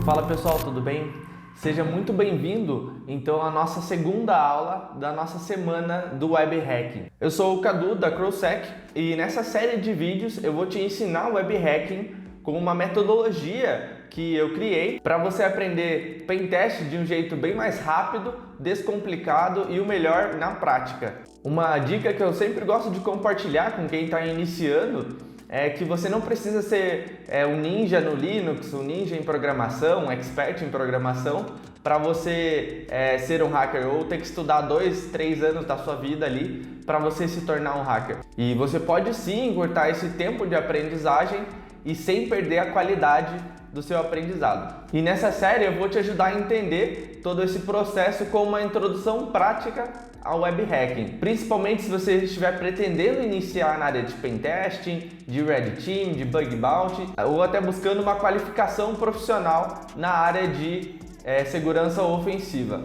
Fala pessoal, tudo bem? Seja muito bem-vindo então à nossa segunda aula da nossa semana do Web Hacking. Eu sou o Cadu da Crowsec e nessa série de vídeos eu vou te ensinar o Web Hacking com uma metodologia que eu criei para você aprender pentest de um jeito bem mais rápido, descomplicado e o melhor na prática. Uma dica que eu sempre gosto de compartilhar com quem está iniciando é que você não precisa ser um ninja no Linux, um ninja em programação, um expert em programação, para você ser um hacker ou ter que estudar 2, 3 anos da sua vida ali para você se tornar um hacker. E você pode sim encurtar esse tempo de aprendizagem e sem perder a qualidade do seu aprendizado. E nessa série eu vou te ajudar a entender todo esse processo com uma introdução prática ao Web Hacking, principalmente se você estiver pretendendo iniciar na área de Pentesting, de Red Team, de Bug Bounty, ou até buscando uma qualificação profissional na área de segurança ofensiva.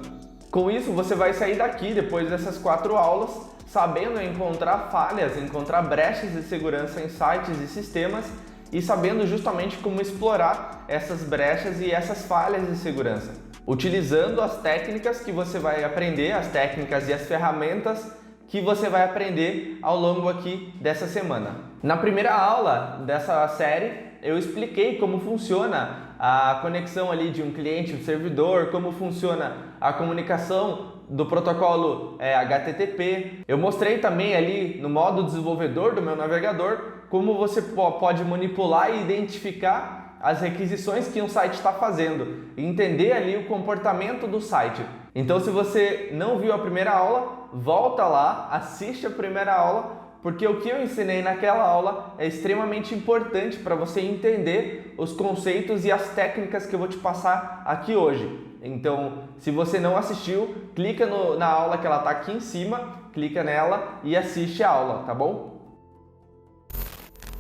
Com isso, você vai sair daqui, depois dessas 4 aulas, sabendo encontrar falhas, encontrar brechas de segurança em sites e sistemas e sabendo justamente como explorar essas brechas e essas falhas de segurança, utilizando as técnicas que você vai aprender, as técnicas e as ferramentas que você vai aprender ao longo aqui dessa semana. Na primeira aula dessa série, eu expliquei como funciona a conexão ali de um cliente e um servidor, como funciona a comunicação do protocolo HTTP. Eu mostrei também ali no modo desenvolvedor do meu navegador como você pode manipular e identificar as requisições que um site está fazendo e entender ali o comportamento do site. Então, se você não viu a primeira aula, volta lá, assiste a primeira aula, porque o que eu ensinei naquela aula é extremamente importante para você entender os conceitos e as técnicas que eu vou te passar aqui hoje. Então, se você não assistiu, clica na aula que ela está aqui em cima, clica nela e assiste a aula, tá bom?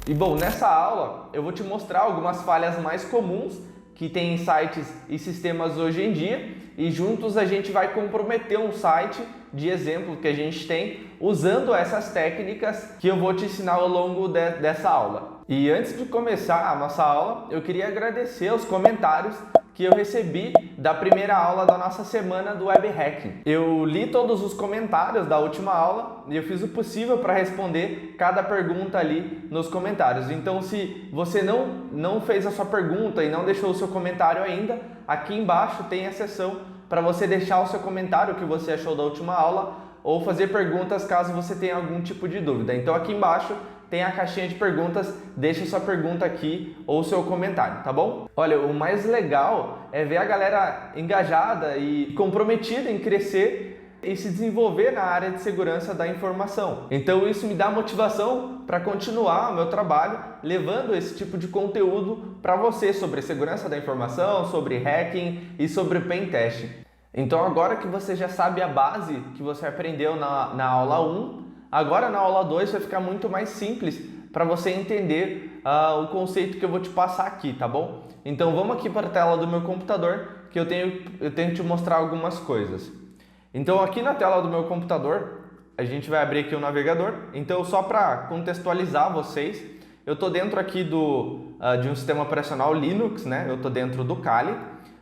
E bom, nessa aula eu vou te mostrar algumas falhas mais comuns que tem em sites e sistemas hoje em dia e juntos a gente vai comprometer um site de exemplo que a gente tem usando essas técnicas que eu vou te ensinar ao longo dessa aula. E antes de começar a nossa aula, eu queria agradecer os comentários que eu recebi da primeira aula da nossa semana do Web Hacking. Eu li todos os comentários da última aula e eu fiz o possível para responder cada pergunta ali nos comentários. Então, se você não fez a sua pergunta e não deixou o seu comentário ainda, aqui embaixo tem a seção para você deixar o seu comentário, o que você achou da última aula, ou fazer perguntas caso você tenha algum tipo de dúvida. Então, aqui embaixo tem a caixinha de perguntas, deixa sua pergunta aqui ou seu comentário, tá bom? Olha, o mais legal é ver a galera engajada e comprometida em crescer e se desenvolver na área de segurança da informação. Então isso me dá motivação para continuar o meu trabalho levando esse tipo de conteúdo para você sobre segurança da informação, sobre hacking e sobre pentesting. Então agora que você já sabe a base que você aprendeu na aula 1, agora na aula 2 vai ficar muito mais simples para você entender o conceito que eu vou te passar aqui, tá bom? Então vamos aqui para a tela do meu computador que eu tenho que te mostrar algumas coisas. Então aqui na tela do meu computador a gente vai abrir aqui o navegador. Então só para contextualizar vocês, eu estou dentro aqui de um sistema operacional Linux, né? Eu estou dentro do Kali.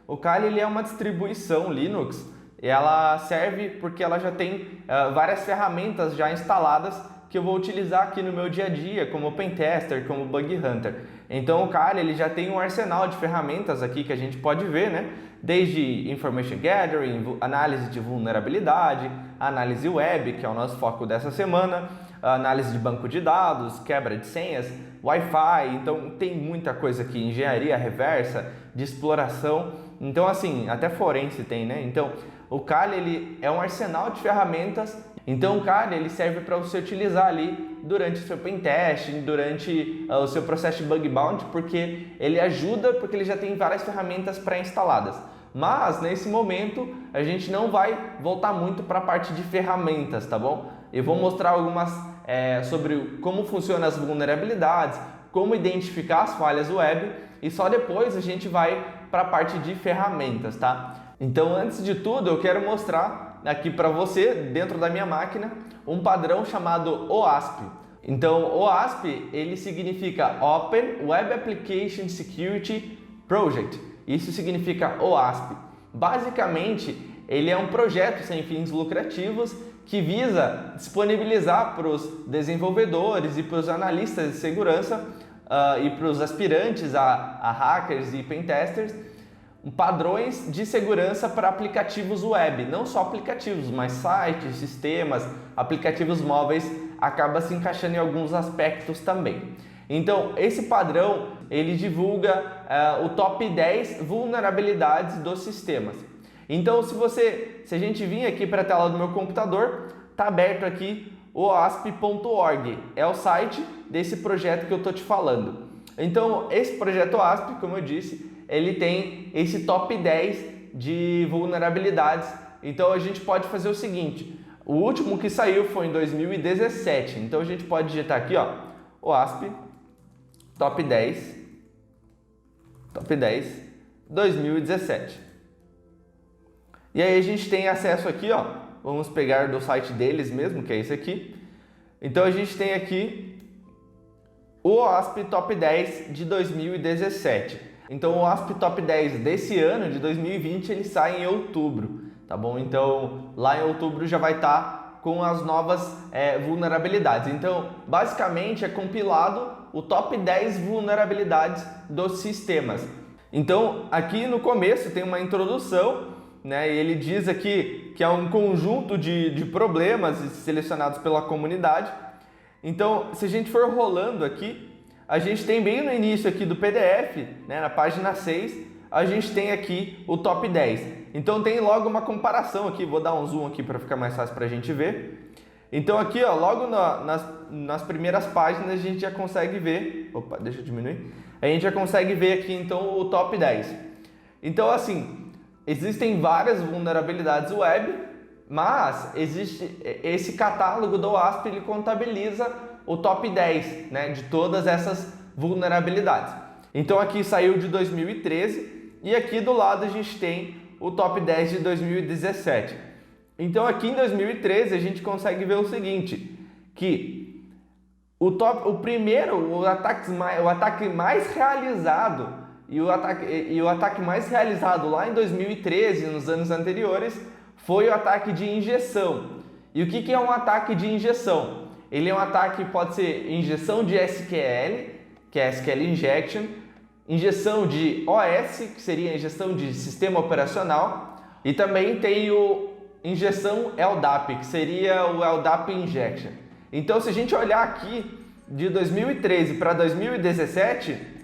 O Kali ele é uma distribuição Linux. E ela serve porque ela já tem várias ferramentas já instaladas que eu vou utilizar aqui no meu dia a dia, como Pentester, como Bug Hunter. Então o Kali ele já tem um arsenal de ferramentas aqui que a gente pode ver, né? Desde Information Gathering, análise de vulnerabilidade, análise web, que é o nosso foco dessa semana, análise de banco de dados, quebra de senhas, Wi-Fi, então tem muita coisa aqui, engenharia reversa, de exploração, então assim, até forense tem, né? Então o Kali ele é um arsenal de ferramentas, então o Kali ele serve para você utilizar ali durante o seu pentesting, durante o seu processo de bug bounty, porque ele ajuda, porque ele já tem várias ferramentas pré-instaladas. Mas nesse momento a gente não vai voltar muito para a parte de ferramentas, tá bom? Eu vou mostrar algumas sobre como funcionam as vulnerabilidades, como identificar as falhas web e só depois a gente vai para a parte de ferramentas, tá? Então, antes de tudo, eu quero mostrar aqui para você, dentro da minha máquina, um padrão chamado OASP. Então, OASP, ele significa Open Web Application Security Project. Isso significa OASP. Basicamente, ele é um projeto sem fins lucrativos que visa disponibilizar para os desenvolvedores e para os analistas de segurança e para os aspirantes a hackers e pentesters padrões de segurança para aplicativos web, não só aplicativos, mas sites, sistemas, aplicativos móveis, acaba se encaixando em alguns aspectos também. Então, esse padrão, ele divulga o top 10 vulnerabilidades dos sistemas. Então, se a gente vir aqui para a tela do meu computador, está aberto aqui o OASP.org, é o site desse projeto que eu estou te falando. Então, esse projeto OASP, como eu disse, ele tem esse top 10 de vulnerabilidades. Então, a gente pode fazer o seguinte, o último que saiu foi em 2017, então a gente pode digitar aqui, ó, OASP top 10 2017. E aí a gente tem acesso aqui, ó, vamos pegar do site deles mesmo, que é esse aqui. Então a gente tem aqui o OASP Top 10 de 2017. Então o OASP Top 10 desse ano, de 2020, ele sai em outubro, tá bom? Então lá em outubro já vai estar com as novas vulnerabilidades. Então basicamente é compilado o top 10 vulnerabilidades dos sistemas. Então aqui no começo tem uma introdução, né? E ele diz aqui que é um conjunto de problemas selecionados pela comunidade. Então, se a gente for rolando aqui, a gente tem bem no início aqui do PDF, né, na página 6, a gente tem aqui o top 10. Então tem logo uma comparação aqui, vou dar um zoom aqui para ficar mais fácil para a gente ver. Então aqui, ó, logo nas primeiras páginas a gente já consegue ver, opa, deixa eu diminuir, a gente já consegue ver aqui então o top 10. Então assim, existem várias vulnerabilidades web, mas existe esse catálogo do OASP, ele contabiliza o top 10, né, de todas essas vulnerabilidades. Então aqui saiu de 2013 e aqui do lado a gente tem o top 10 de 2017. Então aqui em 2013 a gente consegue ver o seguinte, que o ataque mais realizado e o ataque mais realizado lá em 2013, nos anos anteriores, foi o ataque de injeção. E o que é um ataque de injeção? Ele é um ataque que pode ser injeção de SQL, que é SQL Injection, injeção de OS, que seria a injeção de sistema operacional, e também tem o injeção LDAP, que seria o LDAP Injection. Então, se a gente olhar aqui de 2013 para 2017,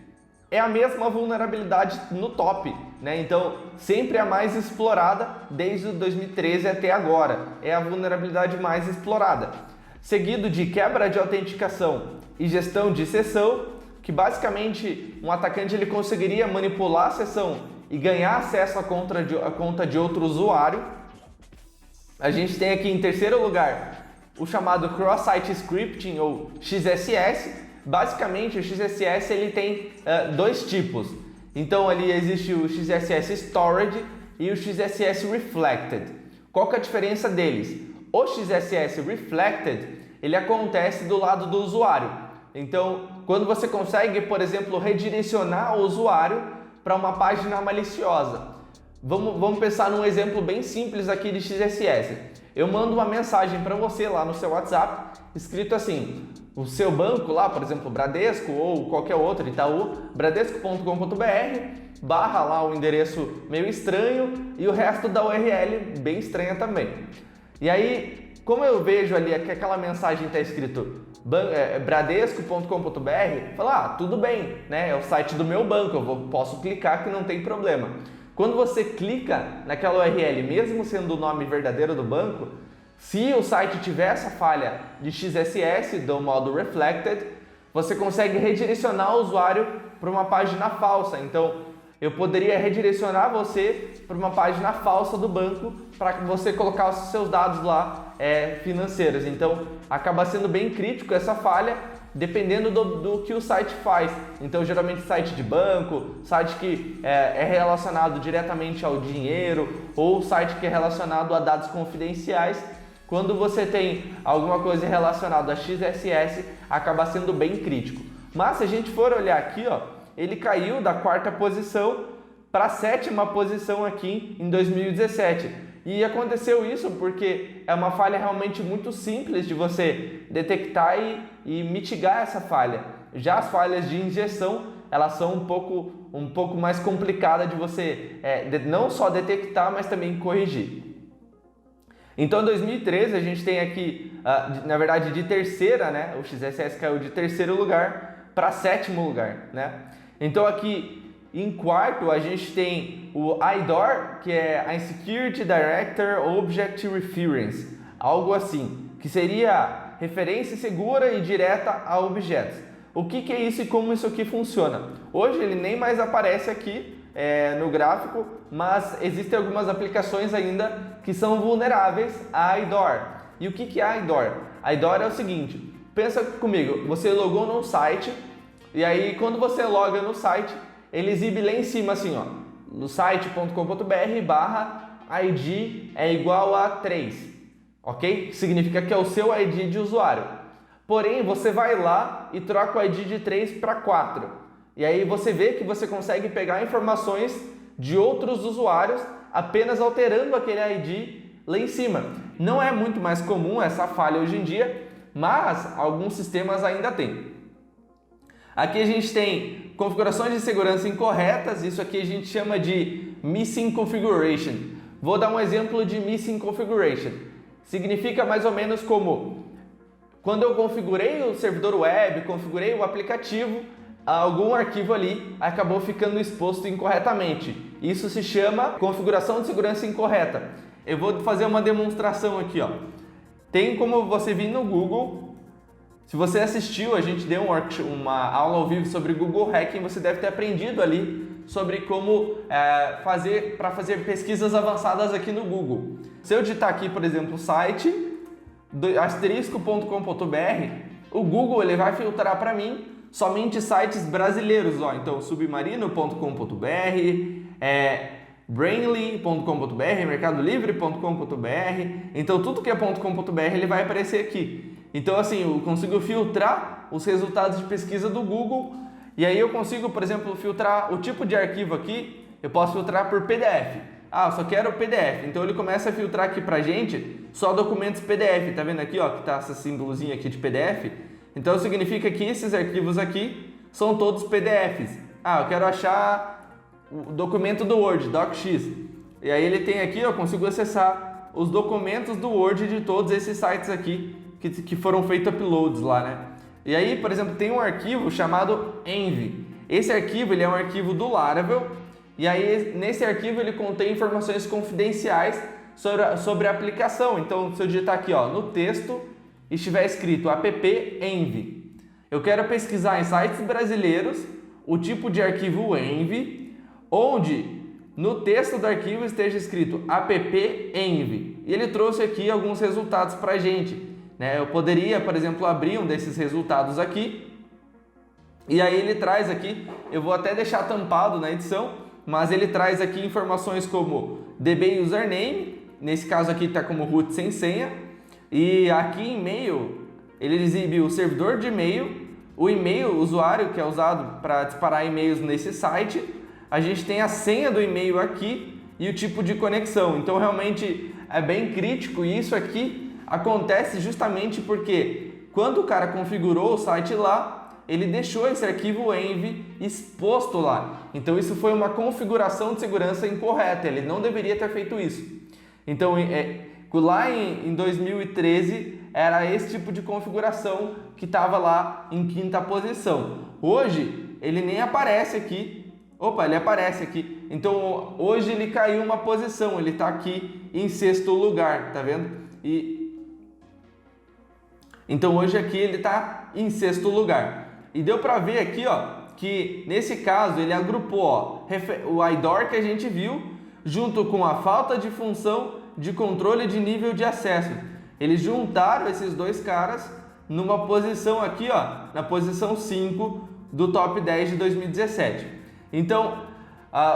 é a mesma vulnerabilidade no top, né? Então, sempre a mais explorada desde 2013 até agora. É a vulnerabilidade mais explorada. Seguido de quebra de autenticação e gestão de sessão, que basicamente um atacante ele conseguiria manipular a sessão e ganhar acesso à conta de outro usuário. A gente tem aqui em terceiro lugar o chamado Cross-Site Scripting ou XSS. Basicamente, o XSS ele tem dois tipos. Então, ali existe o XSS Storage e o XSS Reflected. Qual que é a diferença deles? O XSS Reflected, ele acontece do lado do usuário. Então, quando você consegue, por exemplo, redirecionar o usuário para uma página maliciosa. Vamos pensar num exemplo bem simples aqui de XSS. Eu mando uma mensagem para você lá no seu WhatsApp, escrito assim: o seu banco lá, por exemplo, Bradesco ou qualquer outro, Itaú, bradesco.com.br, barra lá o endereço meio estranho e o resto da URL bem estranha também. E aí, como eu vejo ali que aquela mensagem está escrito bradesco.com.br, fala, tudo bem, né? É o site do meu banco, posso clicar que não tem problema. Quando você clica naquela URL, mesmo sendo o nome verdadeiro do banco, se o site tiver essa falha de XSS do modo Reflected, você consegue redirecionar o usuário para uma página falsa. Então, eu poderia redirecionar você para uma página falsa do banco para você colocar os seus dados lá financeiros. Então, acaba sendo bem crítico essa falha, dependendo do que o site faz. Então, geralmente site de banco, site que é relacionado diretamente ao dinheiro ou site que é relacionado a dados confidenciais. Quando você tem alguma coisa relacionada a XSS, acaba sendo bem crítico. Mas se a gente for olhar aqui, ó, ele caiu da 4ª posição para a 7ª posição aqui em 2017. E aconteceu isso porque é uma falha realmente muito simples de você detectar e mitigar essa falha. Já as falhas de injeção, elas são um pouco mais complicadas de você não só detectar, mas também corrigir. Então, em 2013, a gente tem aqui, na verdade, de terceira, né? O XSS caiu de terceiro lugar para 7º lugar, né? Então, aqui em quarto, a gente tem o IDOR, que é a Insecurity Director Object Reference, algo assim, que seria referência segura e direta a objetos. O que é isso e como isso aqui funciona? Hoje ele nem mais aparece aqui no gráfico, mas existem algumas aplicações ainda que são vulneráveis a IDOR. E o que é a IDOR? A IDOR é o seguinte, pensa comigo, você logou num site e aí quando você loga no site, ele exibe lá em cima assim, ó, no site.com.br/ID é igual a 3, ok? Significa que é o seu ID de usuário. Porém, você vai lá e troca o ID de 3 para 4. E aí você vê que você consegue pegar informações de outros usuários apenas alterando aquele ID lá em cima. Não é muito mais comum essa falha hoje em dia, mas alguns sistemas ainda têm. Aqui a gente tem configurações de segurança incorretas, isso aqui a gente chama de Missing Configuration. Vou dar um exemplo de Missing Configuration. Significa mais ou menos como quando eu configurei o servidor web, configurei o aplicativo, algum arquivo ali acabou ficando exposto incorretamente. Isso se chama configuração de segurança incorreta. Eu vou fazer uma demonstração aqui, ó. Tem como você vir no Google. Se você assistiu, a gente deu uma aula ao vivo sobre Google Hacking, você deve ter aprendido ali sobre como fazer pesquisas avançadas aqui no Google. Se eu digitar aqui, por exemplo, o site asterisco.com.br, o Google ele vai filtrar para mim somente sites brasileiros, ó. Então submarino.com.br, brainly.com.br, mercadolivre.com.br. Então tudo que é .com.br ele vai aparecer aqui. Então assim, eu consigo filtrar os resultados de pesquisa do Google e aí eu consigo, por exemplo, filtrar o tipo de arquivo aqui, eu posso filtrar por PDF. Ah, eu só quero PDF. Então ele começa a filtrar aqui pra gente só documentos PDF. Tá vendo aqui, ó, que tá esse símbolozinho aqui de PDF? Então significa que esses arquivos aqui são todos PDFs. Ah, eu quero achar o documento do Word, DocX. E aí ele tem aqui, eu consigo acessar os documentos do Word de todos esses sites aqui que foram feitos uploads lá, né? E aí, por exemplo, tem um arquivo chamado env. Esse arquivo ele é um arquivo do Laravel. E aí, nesse arquivo, ele contém informações confidenciais sobre a aplicação. Então, se eu digitar aqui, ó, no texto, estiver escrito app env, eu quero pesquisar em sites brasileiros o tipo de arquivo env, onde no texto do arquivo esteja escrito app env. E ele trouxe aqui alguns resultados para a gente, né? Eu poderia, por exemplo, abrir um desses resultados aqui. E aí ele traz aqui, eu vou até deixar tampado na edição, mas ele traz aqui informações como DB username, nesse caso aqui está como root sem senha, e aqui em e-mail ele exibe o servidor de e-mail, o e-mail usuário que é usado para disparar e-mails nesse site, a gente tem a senha do e-mail aqui e o tipo de conexão. Então realmente é bem crítico e isso aqui acontece justamente porque quando o cara configurou o site lá, ele deixou esse arquivo env exposto lá. Então isso foi uma configuração de segurança incorreta, ele não deveria ter feito isso. Então lá em 2013 era esse tipo de configuração que estava lá em 5ª posição. Hoje ele nem aparece aqui. Opa, ele aparece aqui. Então hoje ele caiu uma posição, ele está aqui em 6º lugar, tá vendo? Então hoje aqui ele está em 6º lugar. E deu para ver aqui, ó, que nesse caso ele agrupou, ó, o IDOR que a gente viu junto com a falta de função de controle de nível de acesso. Eles juntaram esses dois caras numa posição aqui, ó, na posição 5 do top 10 de 2017. Então,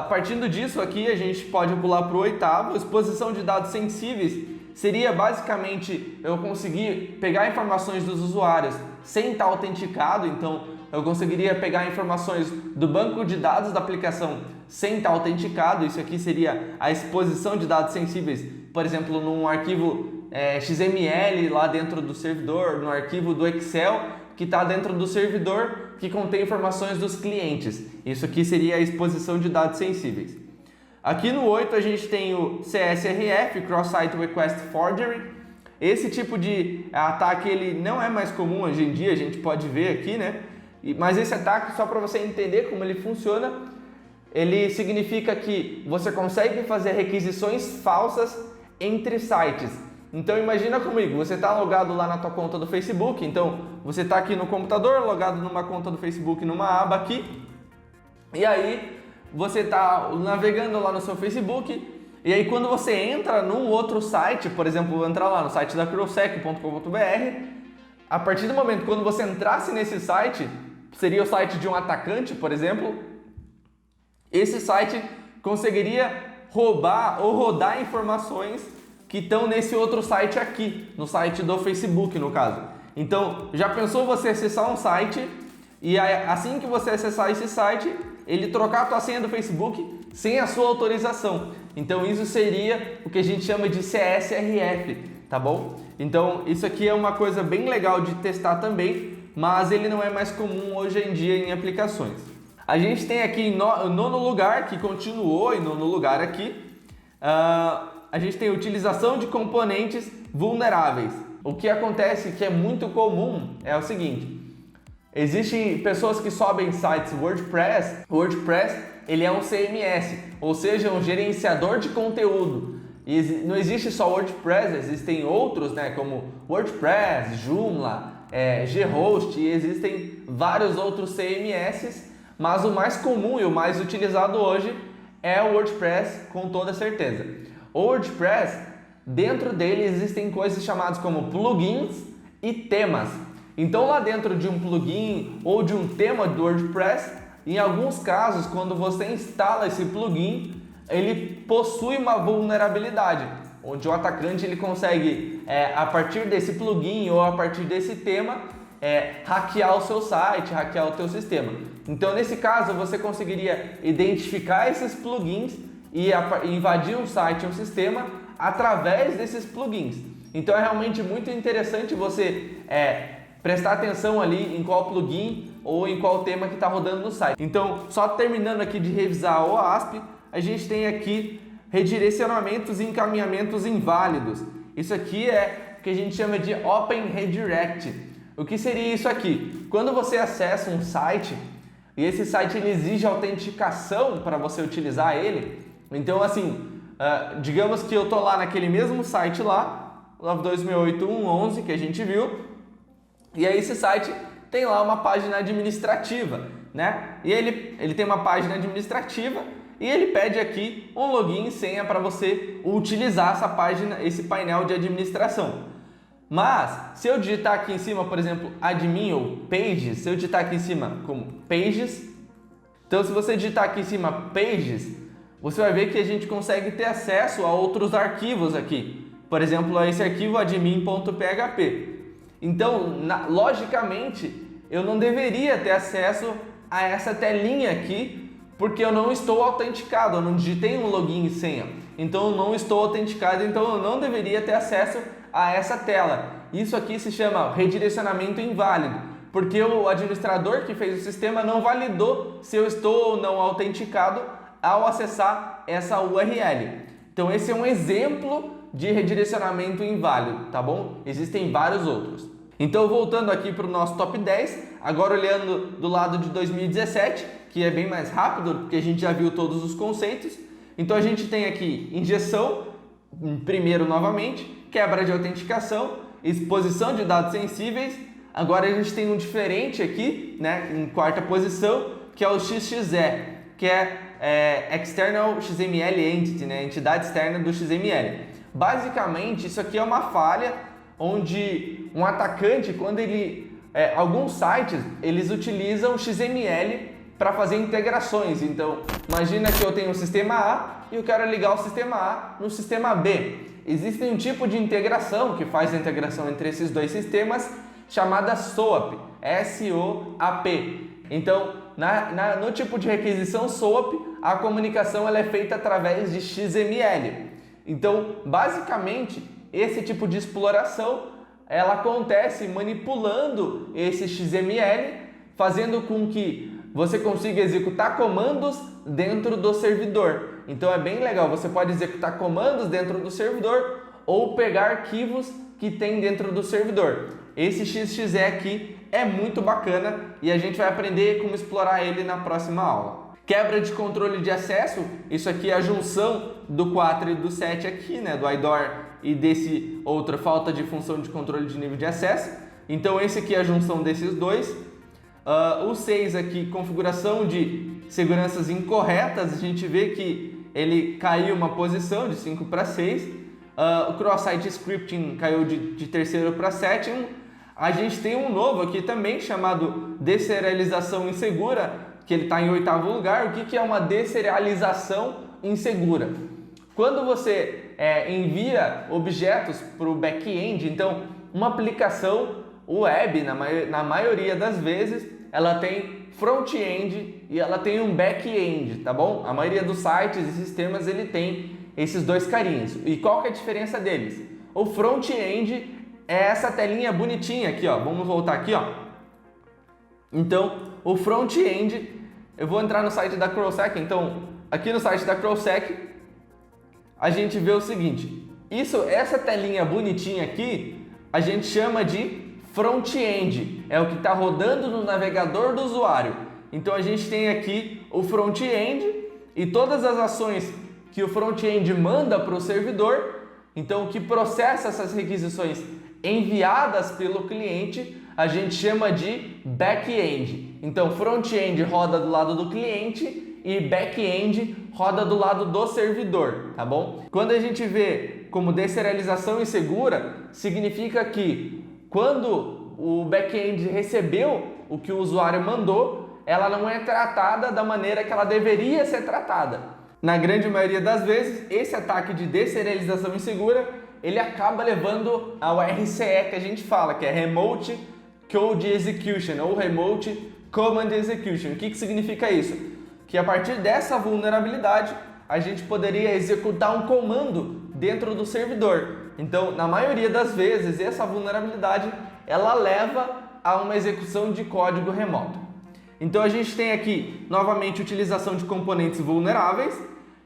partindo disso aqui, a gente pode pular para o 8º, exposição de dados sensíveis. Seria basicamente eu conseguir pegar informações dos usuários sem estar autenticado, então eu conseguiria pegar informações do banco de dados da aplicação sem estar autenticado. Isso aqui seria a exposição de dados sensíveis, por exemplo, num arquivo XML lá dentro do servidor, no arquivo do Excel que está dentro do servidor que contém informações dos clientes. Isso aqui seria a exposição de dados sensíveis. Aqui no 8 a gente tem o CSRF, Cross-Site Request Forgery. Esse tipo de ataque ele não é mais comum hoje em dia, a gente pode ver aqui, né? Mas esse ataque, só para você entender como ele funciona, ele significa que você consegue fazer requisições falsas entre sites. Então imagina comigo, você está logado lá na tua conta do Facebook, então você está aqui no computador, logado numa conta do Facebook, numa aba aqui, e aí você está navegando lá no seu Facebook, e aí quando você entra num outro site, por exemplo, entrar lá no site da crowsec.com.br, a partir do momento quando você entrasse nesse site, seria o site de um atacante, por exemplo, esse site conseguiria roubar ou rodar informações que estão nesse outro site aqui, no site do Facebook, no caso. Então, já pensou você acessar um site e assim que você acessar esse site, ele trocar a tua senha do Facebook sem a sua autorização? Então, isso seria o que a gente chama de CSRF, tá bom? Então, isso aqui é uma coisa bem legal de testar também, mas ele não é mais comum hoje em dia em aplicações. A gente tem aqui em nono lugar, que continuou em nono lugar aqui, a gente tem a utilização de componentes vulneráveis. O que acontece que é muito comum é o seguinte: existem pessoas que sobem sites WordPress. O WordPress ele é um CMS, ou seja, um gerenciador de conteúdo. E não existe só WordPress, existem outros, né, como WordPress, Joomla, Ghost, e existem vários outros CMS, mas o mais comum e o mais utilizado hoje é o WordPress, com toda certeza. O WordPress, dentro dele existem coisas chamadas como plugins e temas. Então lá dentro de um plugin ou de um tema do WordPress, em alguns casos, quando você instala esse plugin, ele possui uma vulnerabilidade, onde o atacante ele consegue, a partir desse plugin ou a partir desse tema, hackear o seu site, hackear o teu sistema. Então nesse caso você conseguiria identificar esses plugins e invadir um site, um sistema, através desses plugins. Então é realmente muito interessante você prestar atenção ali em qual plugin ou em qual tema que está rodando no site. Então, só terminando aqui de revisar o OASP, a gente tem aqui redirecionamentos e encaminhamentos inválidos. Isso aqui é o que a gente chama de Open Redirect. O que seria isso aqui? Quando você acessa um site e esse site ele exige autenticação para você utilizar ele, então assim, digamos que eu estou lá naquele mesmo site lá, 9268.1.11 que a gente viu, e aí esse site tem lá uma página administrativa, né? E ele tem uma página administrativa e ele pede aqui um login e senha para você utilizar essa página, esse painel de administração. Mas se eu digitar aqui em cima, por exemplo, admin ou pages, se eu digitar aqui em cima como pages, então se você digitar aqui em cima pages, você vai ver que a gente consegue ter acesso a outros arquivos aqui. Por exemplo, a esse arquivo admin.php. Então, logicamente, eu não deveria ter acesso a essa telinha aqui, porque eu não estou autenticado, eu não digitei um login e senha. Então, eu não estou autenticado, então eu não deveria ter acesso a essa tela. Isso aqui se chama redirecionamento inválido, porque o administrador que fez o sistema não validou se eu estou ou não autenticado ao acessar essa URL. Então esse é um exemplo de redirecionamento inválido, tá bom? Existem vários outros. Então voltando aqui para o nosso top 10, agora olhando do lado de 2017, que é bem mais rápido, porque a gente já viu todos os conceitos. Então a gente tem aqui injeção, primeiro novamente, quebra de autenticação, exposição de dados sensíveis. Agora a gente tem um diferente aqui, né, em quarta posição, que é o XXE, que é External XML Entity, né, entidade externa do XML. Basicamente, isso aqui é uma falha onde um atacante, quando alguns sites, eles utilizam XML para fazer integrações. Então, imagina que eu tenho o sistema A e eu quero ligar o sistema A no sistema B. Existe um tipo de integração que faz a integração entre esses dois sistemas chamada SOAP. SOAP. Então, no tipo de requisição SOAP, a comunicação ela é feita através de XML. Então, basicamente, esse tipo de exploração ela acontece manipulando esse XML, fazendo com que você consiga executar comandos dentro do servidor. Então é bem legal, você pode executar comandos dentro do servidor ou pegar arquivos que tem dentro do servidor. Esse XXE aqui é muito bacana e a gente vai aprender como explorar ele na próxima aula. Quebra de controle de acesso, isso aqui é a junção do 4 e do 7 aqui, né, do IDOR e desse outro, falta de função de controle de nível de acesso. Então esse aqui é a junção desses dois. O 6 aqui, configuração de seguranças incorretas, a gente vê que ele caiu uma posição de 5 para 6. O cross-site scripting caiu de terceiro para sétimo. A gente tem um novo aqui também chamado deserialização insegura, que ele está em 8º lugar. O que é uma deserialização insegura? Quando você envia objetos para o back-end, então uma aplicação web, na maioria das vezes, ela tem front-end e ela tem um back-end, tá bom? A maioria dos sites e sistemas ele tem esses dois carinhos. E qual que é a diferença deles? O front-end é essa telinha bonitinha aqui, ó. Vamos voltar aqui, ó. Então, o front-end, eu vou entrar no site da CrowSec. Então, aqui no site da CrowSec, a gente vê o seguinte. Essa telinha bonitinha aqui, a gente chama de front-end. É o que está rodando no navegador do usuário. Então, a gente tem aqui o front-end e todas as ações que o front-end manda para o servidor, então que processa essas requisições enviadas pelo cliente, a gente chama de back-end. Então front-end roda do lado do cliente e back-end roda do lado do servidor, tá bom? Quando a gente vê como deserialização insegura, significa que quando o back-end recebeu o que o usuário mandou, ela não é tratada da maneira que ela deveria ser tratada. Na grande maioria das vezes, esse ataque de deserialização insegura, ele acaba levando ao RCE que a gente fala, que é Remote Code Execution ou Remote Command Execution. O que significa isso? Que a partir dessa vulnerabilidade, a gente poderia executar um comando dentro do servidor. Então, na maioria das vezes, essa vulnerabilidade, ela leva a uma execução de código remoto. Então a gente tem aqui, novamente, utilização de componentes vulneráveis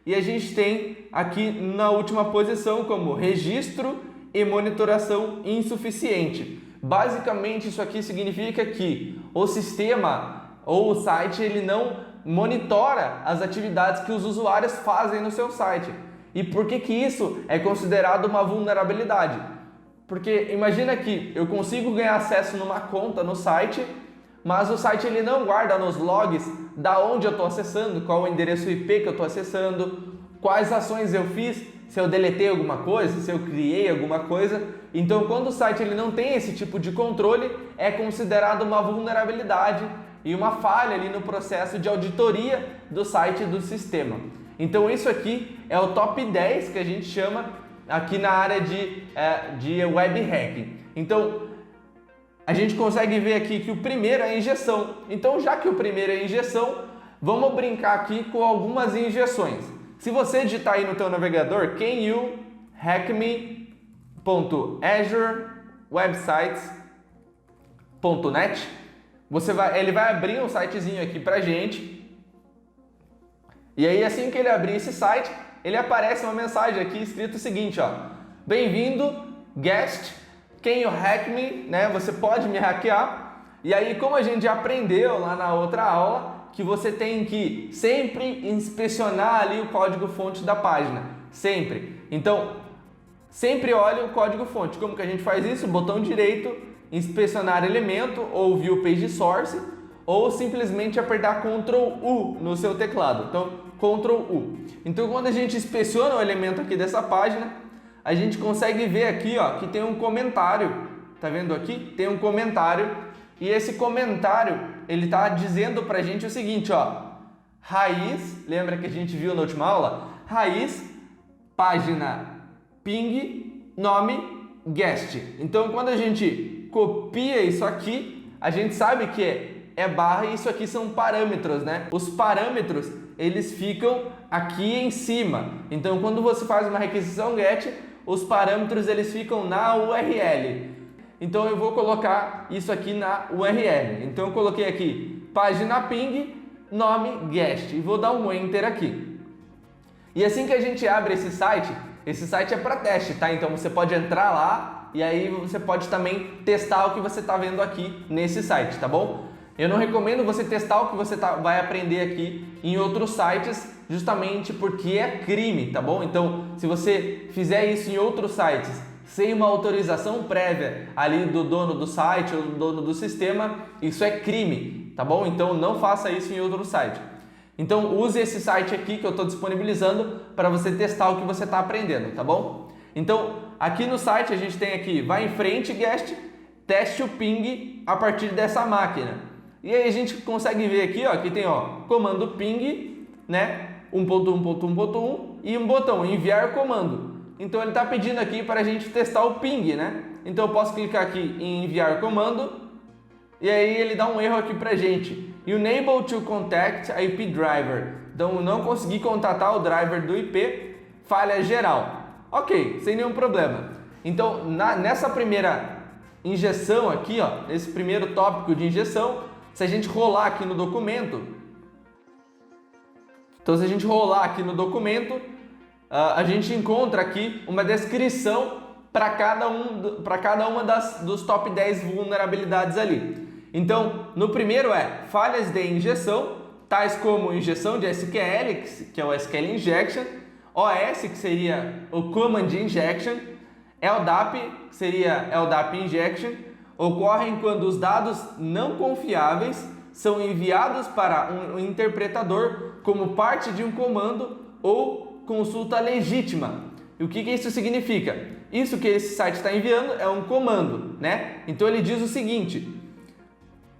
e a gente tem aqui na última posição como registro e monitoração insuficiente. Basicamente isso aqui significa que o sistema ou o site ele não monitora as atividades que os usuários fazem no seu site. E por que isso é considerado uma vulnerabilidade? Porque imagina que eu consigo ganhar acesso numa conta no site, mas o site ele não guarda nos logs da onde eu estou acessando, qual o endereço IP que eu estou acessando, quais ações eu fiz, se eu deletei alguma coisa, se eu criei alguma coisa. Então, quando o site ele não tem esse tipo de controle, é considerado uma vulnerabilidade e uma falha ali no processo de auditoria do site e do sistema. Então, isso aqui é o top 10 que a gente chama aqui na área de web hacking. Então, a gente consegue ver aqui que o primeiro é a injeção. Então, já que o primeiro é a injeção, vamos brincar aqui com algumas injeções. Se você digitar aí no teu navegador canyouhackme.azurewebsites.net, ele vai abrir um sitezinho aqui pra gente. E aí, assim que ele abrir esse site, ele aparece uma mensagem aqui escrito o seguinte, ó: bem-vindo, guest, can you hack me? Né? Você pode me hackear. E aí, como a gente já aprendeu lá na outra aula, que você tem que sempre inspecionar ali o código-fonte da página, sempre. Então, sempre olhe o código-fonte. Como que a gente faz isso? Botão direito, inspecionar elemento ou view page source, ou simplesmente apertar Ctrl U no seu teclado. Então, Ctrl U. Então, quando a gente inspeciona o elemento aqui dessa página, a gente consegue ver aqui, ó, que tem um comentário. Tá vendo aqui? Tem um comentário. E esse comentário, ele tá dizendo pra gente o seguinte, ó: raiz, lembra que a gente viu na última aula? Raiz, página, ping, nome, guest. Então, quando a gente copia isso aqui, a gente sabe que é barra e isso aqui são parâmetros, né? Os parâmetros, eles ficam aqui em cima. Então, quando você faz uma requisição GET, os parâmetros eles ficam na URL. Então, eu vou colocar isso aqui na URL. Então, eu coloquei aqui página ping, nome guest e vou dar um enter aqui. E assim que a gente abre esse site é para teste, tá? Então, você pode entrar lá e aí você pode também testar o que você está vendo aqui nesse site, tá bom? Eu não recomendo você testar o que você vai aprender aqui em outros sites, justamente porque é crime, tá bom? Então, se você fizer isso em outros sites sem uma autorização prévia ali do dono do site ou do dono do sistema, isso é crime, tá bom? Então, não faça isso em outro site. Então, use esse site aqui que eu estou disponibilizando para você testar o que você está aprendendo, tá bom? Então, aqui no site a gente tem aqui, vai em frente, guest, teste o ping a partir dessa máquina. E aí a gente consegue ver aqui, ó, aqui tem comando ping, né, 1.1.1.1 e um botão enviar comando. Então ele está pedindo aqui para a gente testar o ping, né? Então eu posso clicar aqui em enviar comando e aí ele dá um erro aqui para a gente. Unable to contact IP driver. Então eu não consegui contatar o driver do IP, falha geral. Ok, sem nenhum problema. Então nessa primeira injeção aqui, ó, nesse primeiro tópico de injeção, se a gente rolar aqui no documento, a gente encontra aqui uma descrição para cada uma dos top 10 vulnerabilidades ali. Então, no primeiro falhas de injeção, tais como injeção de SQL, que é o SQL Injection, OS, que seria o Command Injection, LDAP, que seria LDAP Injection, ocorrem quando os dados não confiáveis são enviados para um interpretador como parte de um comando ou consulta legítima. E o que isso significa? Isso que esse site está enviando é um comando, né? Então ele diz o seguinte: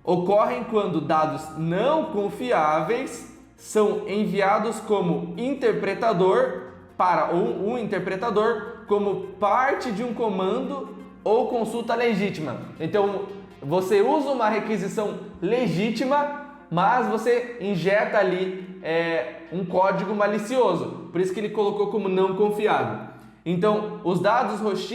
ocorrem quando dados não confiáveis são enviados como interpretador para um interpretador como parte de um comando ou consulta legítima. Então, você usa uma requisição legítima, mas você injeta ali um código malicioso. Por isso que ele colocou como não confiável. Então, os dados ROX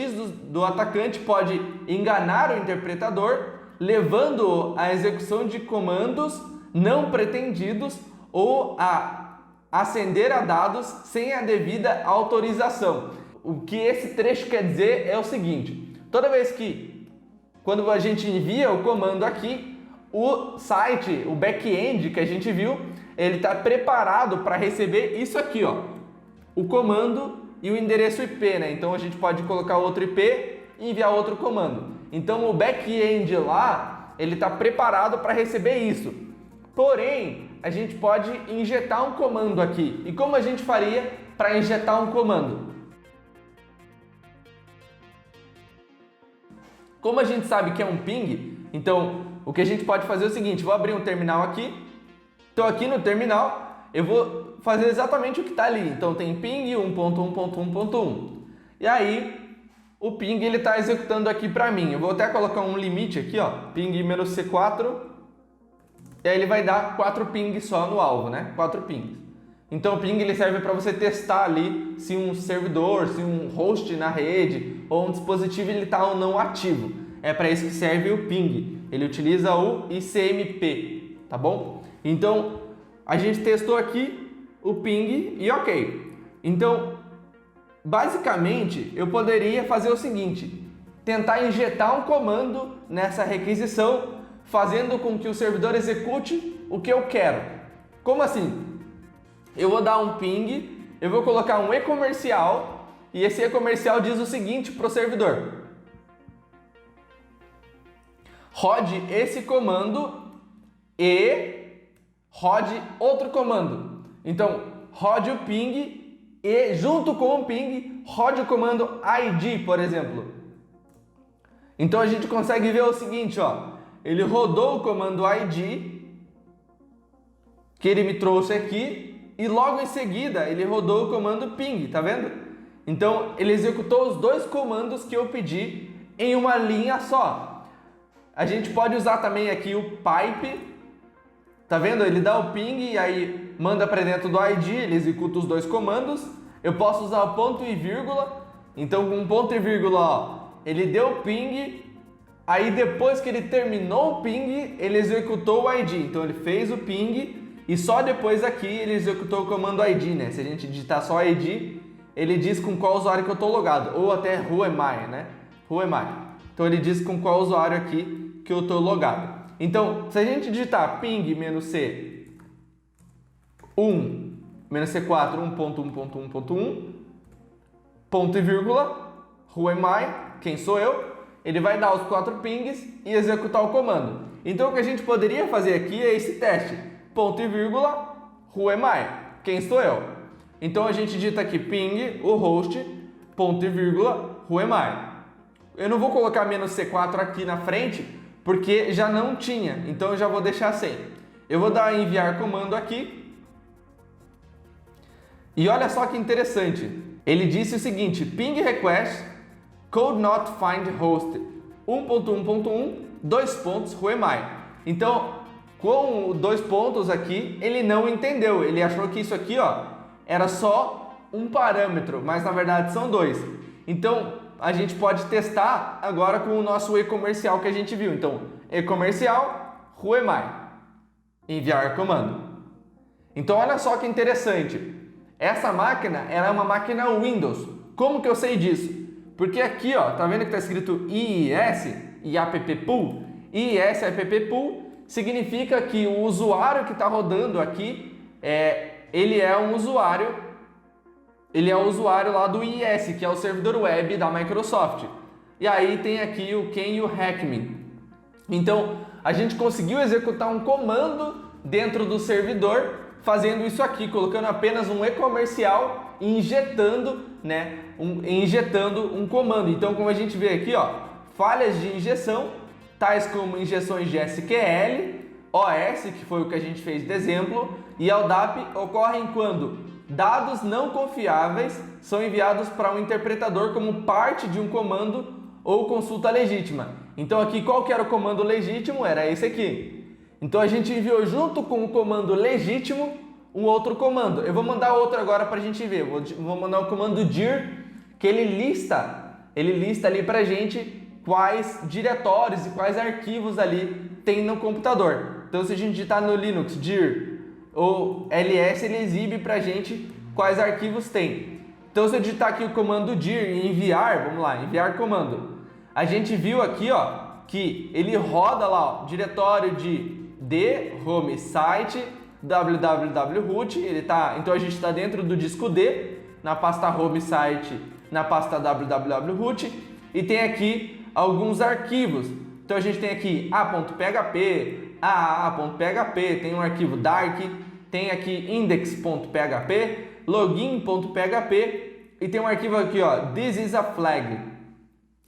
do atacante pode enganar o interpretador, levando-o à execução de comandos não pretendidos ou a aceder a dados sem a devida autorização. O que esse trecho quer dizer é o seguinte: toda vez quando a gente envia o comando aqui, o site, o back-end que a gente viu, ele está preparado para receber isso aqui, ó, o comando e o endereço IP, né? Então a gente pode colocar outro IP e enviar outro comando. Então o back-end lá, ele está preparado para receber isso. Porém, a gente pode injetar um comando aqui. E como a gente faria para injetar um comando? Como a gente sabe que é um ping, então o que a gente pode fazer é o seguinte: vou abrir um terminal aqui. Então aqui no terminal eu vou fazer exatamente o que está ali. Então tem ping 1.1.1.1. E aí o ping ele está executando aqui para mim. Eu vou até colocar um limite aqui, ó, ping -C4. E aí ele vai dar 4 pings só no alvo, né? 4 pings. Então o ping ele serve para você testar ali se um servidor, se um host na rede ou um dispositivo ele está ou não ativo. É para isso que serve o ping. Ele utiliza o ICMP, tá bom? Então a gente testou aqui o ping e ok. Então basicamente eu poderia fazer o seguinte: tentar injetar um comando nessa requisição, fazendo com que o servidor execute o que eu quero. Como assim? Eu vou dar um ping, eu vou colocar um e-comercial e esse e-comercial diz o seguinte para o servidor: rode esse comando e rode outro comando. Então, rode o ping e junto com o ping, rode o comando ID, por exemplo. Então a gente consegue ver o seguinte, ó. Ele rodou o comando ID, que ele me trouxe aqui, e logo em seguida ele rodou o comando ping, tá vendo? Então ele executou os dois comandos que eu pedi em uma linha só. A gente pode usar também aqui o pipe, tá vendo? Ele dá o ping e aí manda para dentro do ID, ele executa os dois comandos. Eu posso usar o ponto e vírgula, então com ponto e vírgula, ó, ele deu o ping, aí depois que ele terminou o ping, ele executou o ID, então ele fez o ping e só depois aqui ele executou o comando ID, né? Se a gente digitar só ID, ele diz com qual usuário que eu estou logado, ou até who am I, né? Who am I? Então ele diz com qual usuário aqui que eu estou logado. Então, se a gente digitar ping "-c 1 "-c4 1.1.1.1 ponto e vírgula, who am I? Quem sou eu? Ele vai dar os 4 pings e executar o comando. Então o que a gente poderia fazer aqui é esse teste, ponto e vírgula, who am I? Quem sou eu? Então a gente digita aqui ping o host, ponto e vírgula, who am I? Eu não vou colocar "-c4 aqui na frente, porque já não tinha, então eu já vou deixar sem. Eu vou dar enviar comando aqui. E olha só que interessante. Ele disse o seguinte, ping request code not find host 1.1.1 2 pontos who am I? Então, com 2 pontos aqui, ele não entendeu. Ele achou que isso aqui, ó, era só um parâmetro, mas na verdade são 2. Então, a gente pode testar agora com o nosso e-comercial que a gente viu. Então, e-comercial, who am I? Enviar comando. Então, olha só que interessante. Essa máquina era uma máquina Windows. Como que eu sei disso? Porque aqui, ó, tá vendo que está escrito IIS e app pool? IIS e app pool significa que o usuário que está rodando aqui, ele é um usuário lá do IIS, que é o servidor web da Microsoft. E aí tem aqui o Can You Hack Me? Então, a gente conseguiu executar um comando dentro do servidor, fazendo isso aqui, colocando apenas um e-comercial e injetando um comando. Então, como a gente vê aqui, ó, falhas de injeção, tais como injeções de SQL, OS, que foi o que a gente fez de exemplo, e LDAP ocorrem quando dados não confiáveis são enviados para um interpretador como parte de um comando ou consulta legítima. Então aqui qual que era o comando legítimo? Era esse aqui. Então a gente enviou junto com o comando legítimo um outro comando. Eu vou mandar outro agora para a gente ver. Vou mandar o comando dir, que ele lista ali para a gente quais diretórios e quais arquivos ali tem no computador. Então se a gente digitar no Linux dir ou ls, ele exibe para a gente quais arquivos tem. Então se eu digitar aqui o comando dir e enviar, vamos lá, enviar comando. A gente viu aqui, ó, que ele roda lá, ó, diretório de D, home, site, www.root, então a gente está dentro do disco D, na pasta home, site, na pasta www.root, e tem aqui alguns arquivos. Então a gente tem aqui a.php, aa.php, tem um arquivo dark, tem aqui index.php, login.php e tem um arquivo aqui, ó, this is a flag.